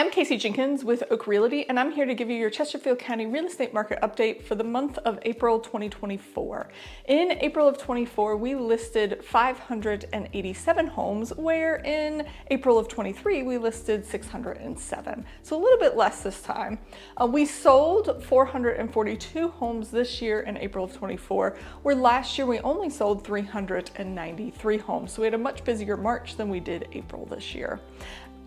I'm Kacie Jenkins with Oak Realty, and I'm here to give you your Chesterfield County real estate market update for the month of April 2024. In April of 24, we listed 587 homes, where in April of 23, we listed 607. So a little bit less this time. We sold 442 homes this year in April of 24, where last year we only sold 393 homes. So we had a much busier March than we did April this year.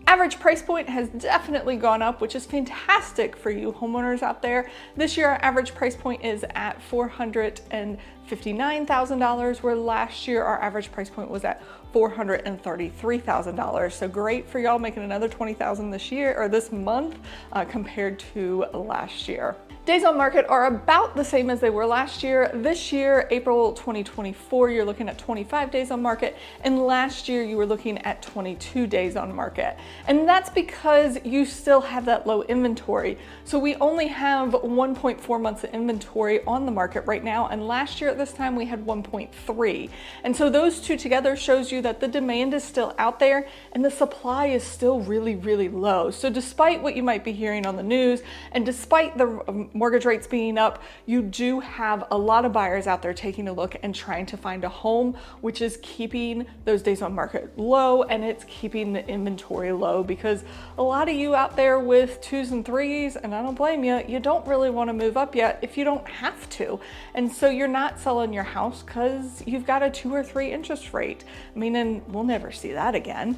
Average price point has definitely gone up, which is fantastic for you homeowners out there. This year, our average price point is at $459,000, where last year our average price point was at $433,000. So great for y'all making another $20,000 this year or this month compared to last year. Days on market are about the same as they were last year. This year, April 2024, you're looking at 25 days on market, and last year you were looking at 22 days on market. And that's because you still have that low inventory. So we only have 1.4 months of inventory on the market right now, and last year at this time we had 1.3. And so those two together shows you that the demand is still out there and the supply is still really, really low. So despite what you might be hearing on the news, and despite the mortgage rates being up, you do have a lot of buyers out there taking a look and trying to find a home, which is keeping those days on market low, and it's keeping the inventory low, because a lot of you out there with 2s and 3s, and I don't blame you, you don't really want to move up yet if you don't have to. And so you're not selling your house because you've got a 2 or 3 interest rate, meaning we'll never see that again.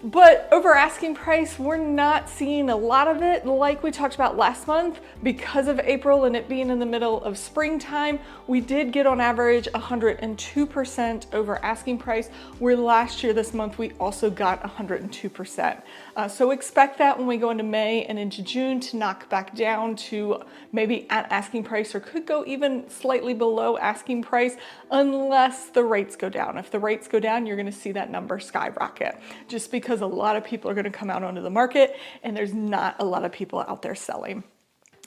But over asking price, we're not seeing a lot of it like we talked about last month. Because of April and it being in the middle of springtime, we did get on average 102% over asking price, where last year this month we also got 102%. So expect that when we go into May and into June to knock back down to maybe at asking price, or could go even slightly below asking price unless the rates go down. If the rates go down, you're going to see that number skyrocket, just because a lot of people are going to come out onto the market and there's not a lot of people out there selling.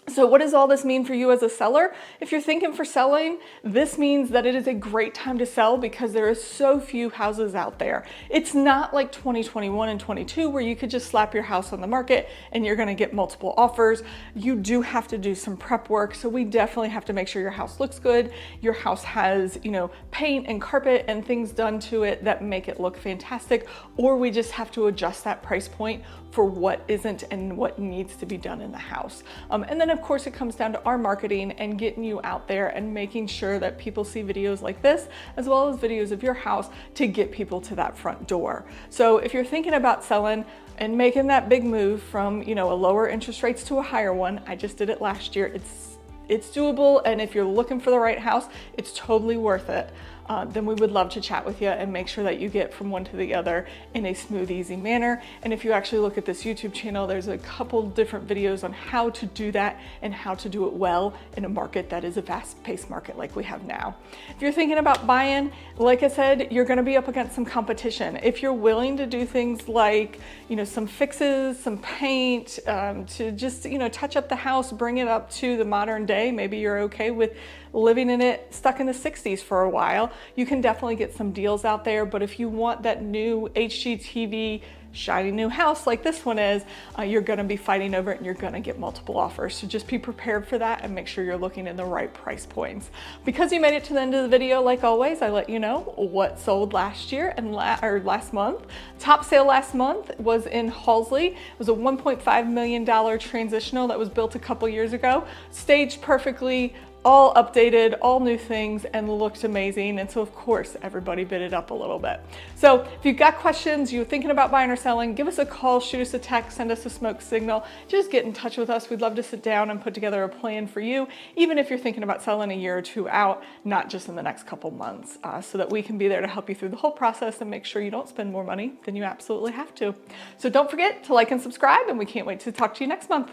So what does all this mean for you as a seller? If you're thinking for selling, this means that it is a great time to sell because there are so few houses out there. It's not like 2021 and 22 where you could just slap your house on the market and you're going to get multiple offers. You do have to do some prep work. So we definitely have to make sure your house looks good. Your house has, paint and carpet and things done to it that make it look fantastic, or we just have to adjust that price point for what isn't and what needs to be done in the house. And then of course it comes down to our marketing and getting you out there and making sure that people see videos like this, as well as videos of your house, to get people to that front door. So if you're thinking about selling and making that big move from, a lower interest rates to a higher one, I just did it last year. It's doable, and if you're looking for the right house, it's totally worth it. Then we would love to chat with you and make sure that you get from one to the other in a smooth, easy manner. And if you actually look at this YouTube channel, there's a couple different videos on how to do that and how to do it well in a market that is a fast-paced market like we have now. If you're thinking about buying, like I said, you're going to be up against some competition. If you're willing to do things like, some fixes, some paint, to just, touch up the house, bring it up to the modern day, maybe you're okay with living in it stuck in the 60s for a while, you can definitely get some deals out there. But if you want that new HGTV shiny new house like this one is, you're going to be fighting over it and you're going to get multiple offers. So just be prepared for that and make sure you're looking in the right price points. Because you made it to the end of the video, like always, I let you know what sold last year and last month. Top sale last month was in Halsey. It was a $1.5 million transitional that was built a couple years ago, staged perfectly, all updated, all new things, and looked amazing. And so of course, everybody bid it up a little bit. So if you've got questions, you're thinking about buying or selling, give us a call, shoot us a text, send us a smoke signal. Just get in touch with us. We'd love to sit down and put together a plan for you, even if you're thinking about selling a year or two out, not just in the next couple months, so that we can be there to help you through the whole process and make sure you don't spend more money than you absolutely have to. So don't forget to like and subscribe, and we can't wait to talk to you next month.